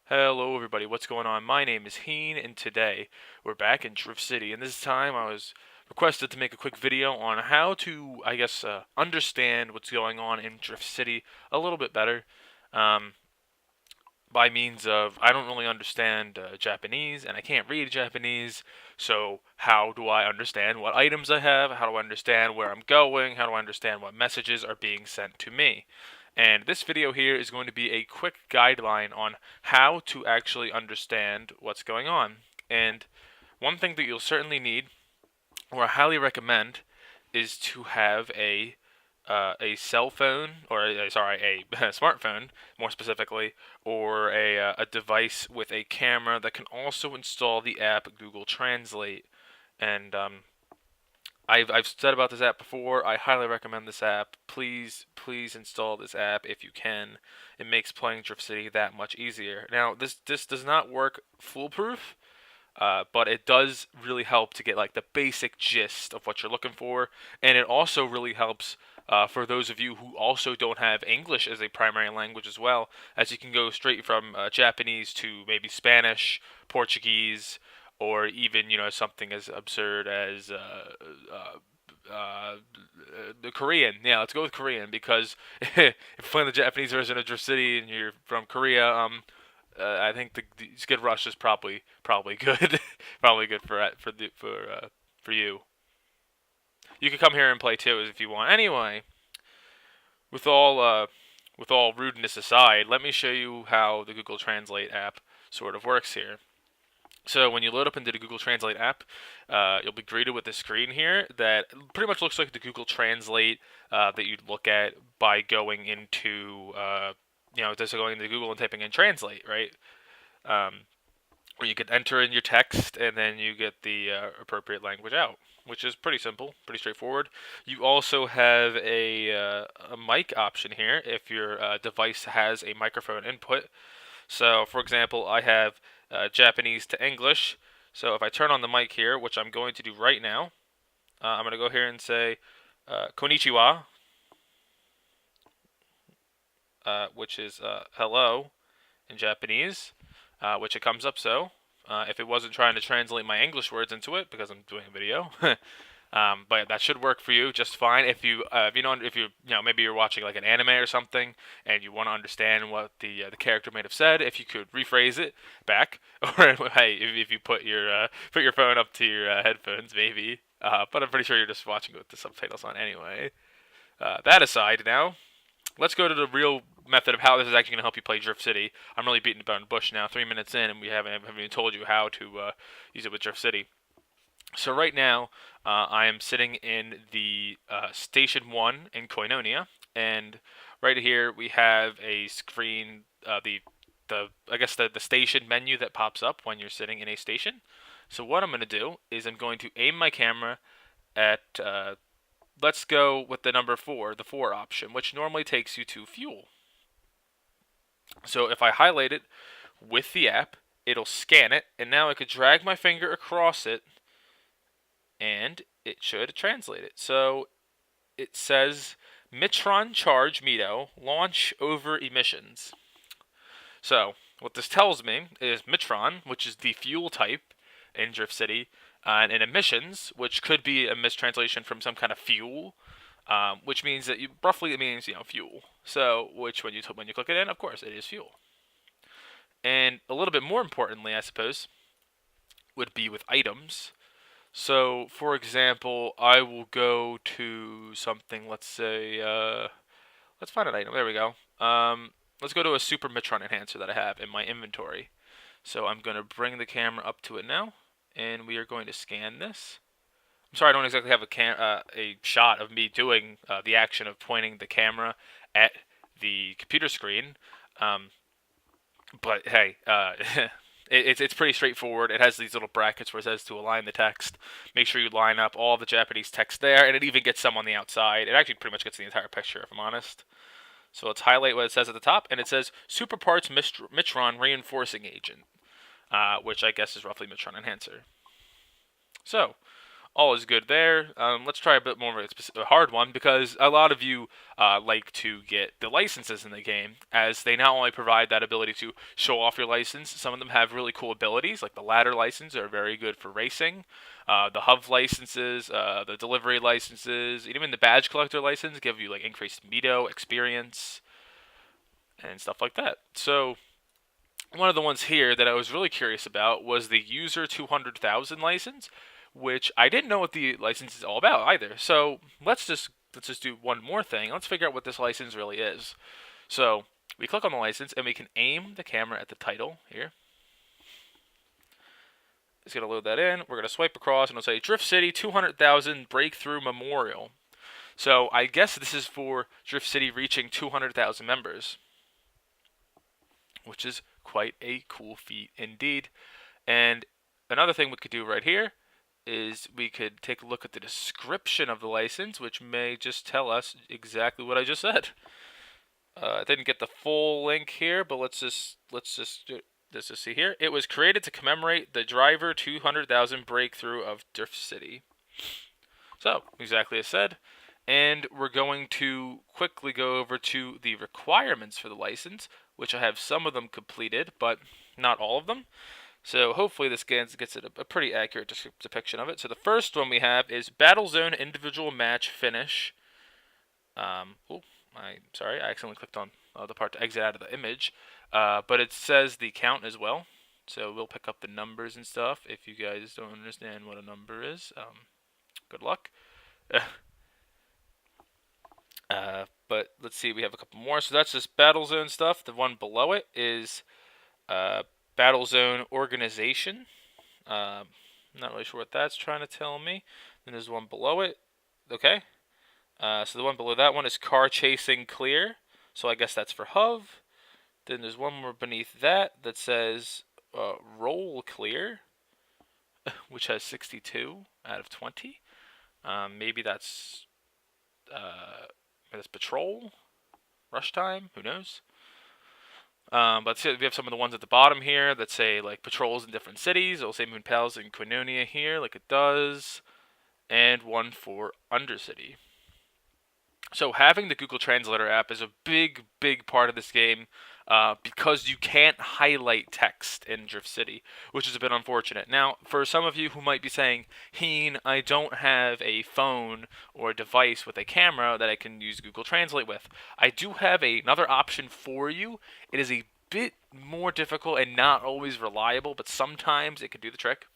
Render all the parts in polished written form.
Hello everybody, what's going on? My name is Heen, and today we're back in Drift City, and this time I was requested to make a quick video on how to, understand what's going on in Drift City a little bit better, um, by means of, I don't really understand Japanese, and I can't read Japanese, so how do I understand what items I have? How do I understand where I'm going? How do I understand what messages are being sent to me? And this video here is going to be a quick guideline on how to actually understand what's going on. And one thing that you'll certainly need, or I highly recommend, is to have a cell phone, or sorry, a smartphone, more specifically, or a device with a camera that can also install the app Google Translate. And I've said about this app before. I highly recommend this app. Please install this app if you can. It makes playing Drift City that much easier. Now, this does not work foolproof, but it does really help to get like the basic gist of what you're looking for, and it also really helps for those of you who also don't have English as a primary language as well, as you can go straight from Japanese to maybe Spanish, Portuguese, or even something as absurd as the Korean. Yeah, let's go with Korean because if you're playing the Japanese version of Drift City and you're from Korea, I think the Skid Rush is probably good, probably good for you. You can come here and play too if you want. Anyway, with all uh, with all rudeness aside, let me show you how the Google Translate app sort of works here. So when you load up into the Google Translate app, you'll be greeted with a screen here that pretty much looks like the Google Translate that you'd look at by going into, just going into Google and typing in Translate, right? Where you could enter in your text and then you get the appropriate language out, which is pretty simple, pretty straightforward. You also have a mic option here if your device has a microphone input. So, for example, I have Japanese to English. So if I turn on the mic here, which I'm going to do right now, I'm going to go here and say konnichiwa, which is hello in Japanese, which it comes up so. If it wasn't trying to translate my English words into it, because I'm doing a video, but that should work for you just fine. If you maybe you're watching like an anime or something, and you want to understand what the character might have said, if you could rephrase it back, or hey, if you put your phone up to your headphones, maybe. But I'm pretty sure you're just watching it with the subtitles on anyway. That aside, now let's go to the real method of how this is actually going to help you play Drift City. I'm really beating about the bush now, 3 minutes in, and we haven't even told you how to use it with Drift City. So right now, I am sitting in the Station 1 in Koinonia, and right here we have a screen, the station menu that pops up when you're sitting in a station. So what I'm going to do is I'm going to aim my camera at, let's go with the number 4, the 4 option, which normally takes you to fuel. So if I highlight it with the app, it'll scan it, and now I could drag my finger across it, and it should translate it. So it says Mitron Charge Mito launch over emissions. So what this tells me is Mitron, which is the fuel type in Drift City, and emissions, which could be a mistranslation from some kind of fuel, which means that roughly it means fuel. So which when you click it in, of course it is fuel. And a little bit more importantly, I suppose, would be with items. So, for example, I will go to something, let's say, let's find an item, there we go. Let's go to a Super Mitron Enhancer that I have in my inventory. So I'm going to bring the camera up to it now, and we are going to scan this. I'm sorry, I don't exactly have a shot of me doing the action of pointing the camera at the computer screen, but hey, it's pretty straightforward. It has these little brackets where it says to align the text. Make sure you line up all the Japanese text there, and it even gets some on the outside. It actually pretty much gets the entire picture, if I'm honest. So let's highlight what it says at the top, and it says Super Parts Mitron Reinforcing Agent, which I guess is roughly Mitron Enhancer. So all is good there. Let's try a bit more of a hard one, because a lot of you like to get the licenses in the game, as they not only provide that ability to show off your license, some of them have really cool abilities, like the ladder license are very good for racing. The HUV licenses, the delivery licenses, even the badge collector license give you like increased Medo experience and stuff like that. So one of the ones here that I was really curious about was the user 200,000 license, which I didn't know what the license is all about either. So let's just do one more thing. Let's figure out what this license really is. So we click on the license and we can aim the camera at the title here. It's going to load that in. We're going to swipe across and it'll say Drift City 200,000 Breakthrough Memorial. So I guess this is for Drift City reaching 200,000 members, which is quite a cool feat indeed. And another thing we could do right here is we could take a look at the description of the license, which may just tell us exactly what I just said. I didn't get the full link here, but let's just see here. It was created to commemorate the Driver 200,000 breakthrough of Drift City. So, exactly as said. And we're going to quickly go over to the requirements for the license, which I have some of them completed, but not all of them. So hopefully this gets a pretty accurate depiction of it. So the first one we have is Battle Zone Individual Match Finish. I'm sorry, I accidentally clicked on the part to exit out of the image. But it says the count as well. So we'll pick up the numbers and stuff. If you guys don't understand what a number is, good luck. But let's see, we have a couple more. So that's just Battle Zone stuff. The one below it is Battle Zone Organization. Not really sure what that's trying to tell me. Then there's one below it. Okay. So the one below that one is Car Chasing Clear. So I guess that's for HUV. Then there's one more beneath that that says Roll Clear, which has 62 out of 20. Maybe that's Patrol, Rush Time. Who knows? But we have some of the ones at the bottom here that say like patrols in different cities. It'll say Moon Palace and Quinonia here, like it does, and one for Undercity. So having the Google Translator app is a big, big part of this game, because you can't highlight text in Drift City, which is a bit unfortunate. Now, for some of you who might be saying, Heen, I don't have a phone or a device with a camera that I can use Google Translate with, I do have another option for you. It is a bit more difficult and not always reliable, but sometimes it can do the trick.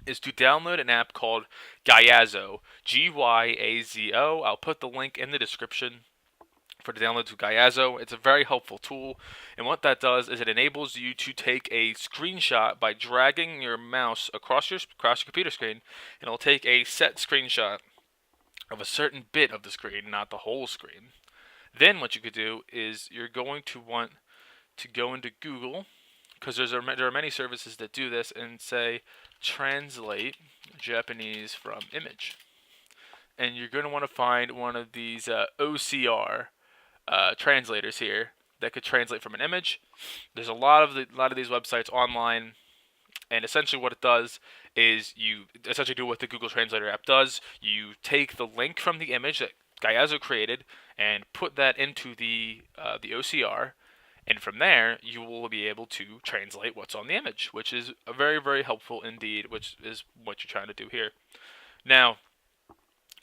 Is to download an app called Gyazo, Gyazo. I'll put the link in the description for the download to Gyazo. It's a very helpful tool, and what that does is it enables you to take a screenshot by dragging your mouse across your computer screen, and it'll take a set screenshot of a certain bit of the screen, not the whole screen. Then what you could do is you're going to want to go into Google, because there are many services that do this, and say translate Japanese from image. And you're going to want to find one of these OCR translators here that could translate from an image. There's a lot of these websites online, and essentially what it does is you essentially do what the Google Translator app does. You take the link from the image that Gyazo created and put that into the OCR, and from there you will be able to translate what's on the image, which is a very, very helpful indeed, which is what you're trying to do here. Now,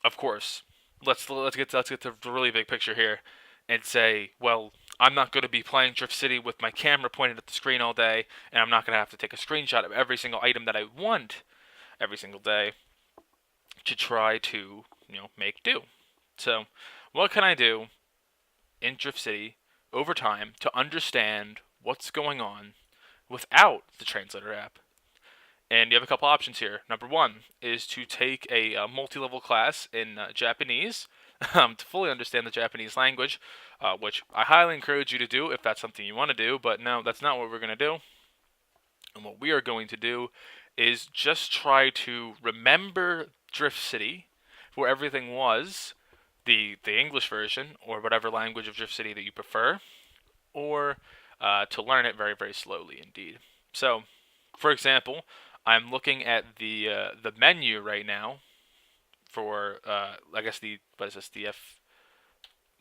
of course, let's get to the really big picture here and say, well, I'm not going to be playing Drift City with my camera pointed at the screen all day, and I'm not going to have to take a screenshot of every single item that I want every single day to try to, make do. So, what can I do in Drift City over time to understand what's going on without the translator app? And you have a couple options here. Number one is to take a multi-level class in Japanese to fully understand the Japanese language, which I highly encourage you to do if that's something you want to do, but no, that's not what we're going to do. And what we are going to do is just try to remember Drift City, where everything was, the English version, or whatever language of Drift City that you prefer, or to learn it very, very slowly indeed. So, for example, I'm looking at the menu right now for I guess the what is this, the F,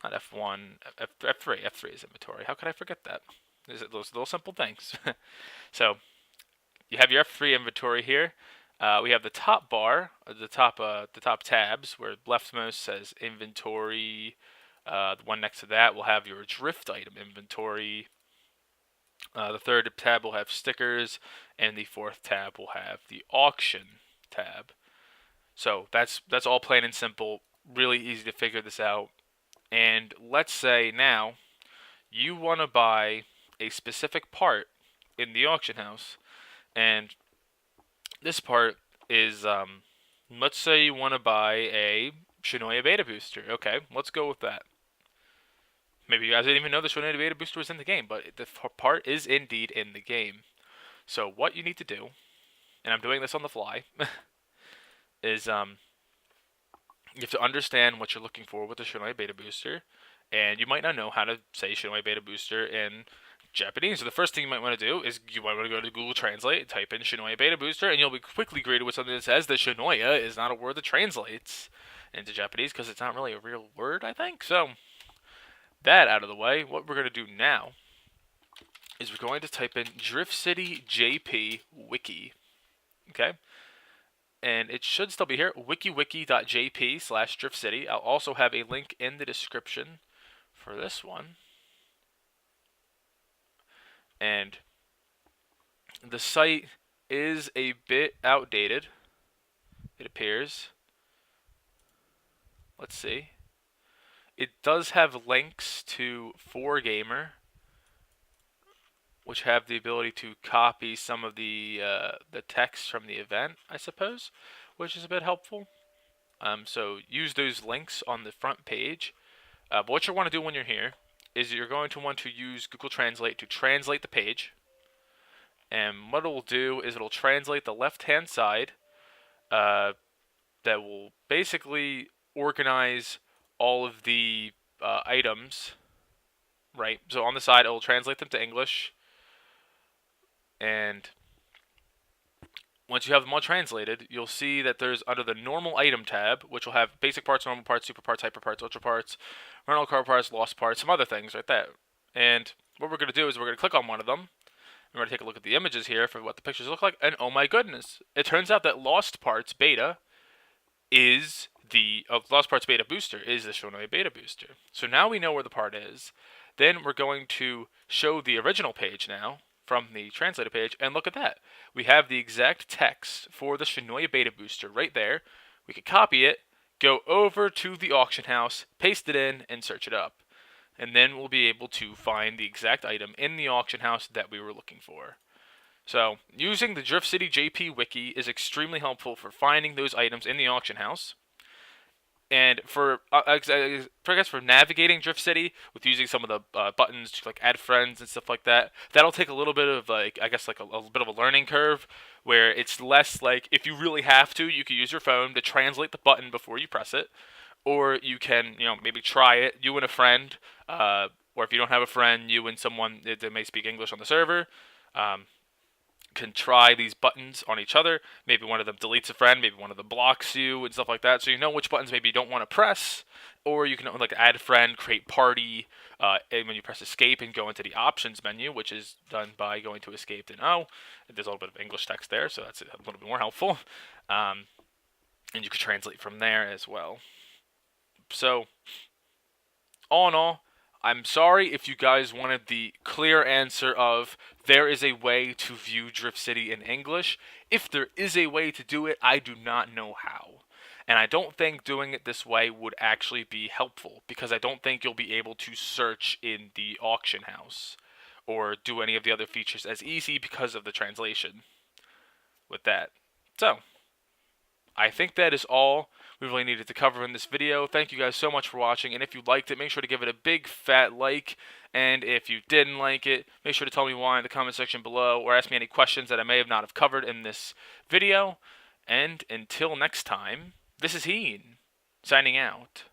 not F1, F3 is inventory. How could I forget that? Is it those little simple things? So you have your F3 inventory here. We have the top bar, the top tabs, where leftmost says inventory. The one next to that will have your drift item inventory. The third tab will have stickers, and the fourth tab will have the auction tab. So that's all plain and simple. Really easy to figure this out. And let's say now you want to buy a specific part in the auction house, and this part is let's say you want to buy a Shinoya Beta Booster. Okay, let's go with that. Maybe you guys didn't even know the Shinoya Beta Booster was in the game, but the part is indeed in the game. So what you need to do, and I'm doing this on the fly, is you have to understand what you're looking for with the Shinoya Beta Booster, and you might not know how to say Shinoya Beta Booster in Japanese. So the first thing you might want to do is you might want to go to Google Translate, type in Shinoya Beta Booster, and you'll be quickly greeted with something that says that Shinoya is not a word that translates into Japanese because it's not really a real word, I think. So that out of the way, what we're going to do now is we're going to type in Drift City JP Wiki. Okay? And it should still be here, wikiwiki.jp/driftcity. I'll also have a link in the description for this one. And the site is a bit outdated, it appears. Let's see. It does have links to 4Gamer, which have the ability to copy some of the text from the event, I suppose, which is a bit helpful. So use those links on the front page. But what you want to do when you're here is you're going to want to use Google Translate to translate the page. And what it will do is it'll translate the left-hand side that will basically organize all of the items, right? So on the side, it will translate them to English. And once you have them all translated, you'll see that there's under the normal item tab, which will have basic parts, normal parts, super parts, hyper parts, ultra parts, rental car parts, lost parts, some other things right there. And what we're going to do is we're going to click on one of them. We're going to take a look at the images here for what the pictures look like. And oh my goodness, it turns out that Lost Parts Beta is the Lost Parts Beta Booster is the Shinoya Beta Booster. So now we know where the part is. Then we're going to show the original page now from the translated page, and look at that. We have the exact text for the Shinoya Beta Booster right there. We could copy it, go over to the auction house, paste it in, and search it up. And then we'll be able to find the exact item in the auction house that we were looking for. So, using the Drift City JP Wiki is extremely helpful for finding those items in the auction house. And for I guess for navigating Drift City with using some of the buttons to like add friends and stuff like that, that'll take a little bit of like I guess like a bit of a learning curve where it's less like if you really have to, you could use your phone to translate the button before you press it, or you can maybe try it you and a friend, or if you don't have a friend, you and someone that may speak English on the server. Can try these buttons on each other. Maybe one of them deletes a friend, maybe one of them blocks you and stuff like that. So you know which buttons maybe you don't want to press, or you can like add a friend, create party, and when you press escape and go into the options menu, which is done by going to escape and oh, there's a little bit of English text there, so that's a little bit more helpful. And you can translate from there as well. So all in all, I'm sorry if you guys wanted the clear answer of there is a way to view Drift City in English. If there is a way to do it, I do not know how. And I don't think doing it this way would actually be helpful because I don't think you'll be able to search in the auction house or do any of the other features as easy because of the translation with that. So, I think that is all we really needed to cover in this video. Thank you guys so much for watching, and if you liked it, make sure to give it a big fat like, and if you didn't like it, make sure to tell me why in the comment section below, or ask me any questions that I may have not have covered in this video, and until next time, this is Heen, signing out.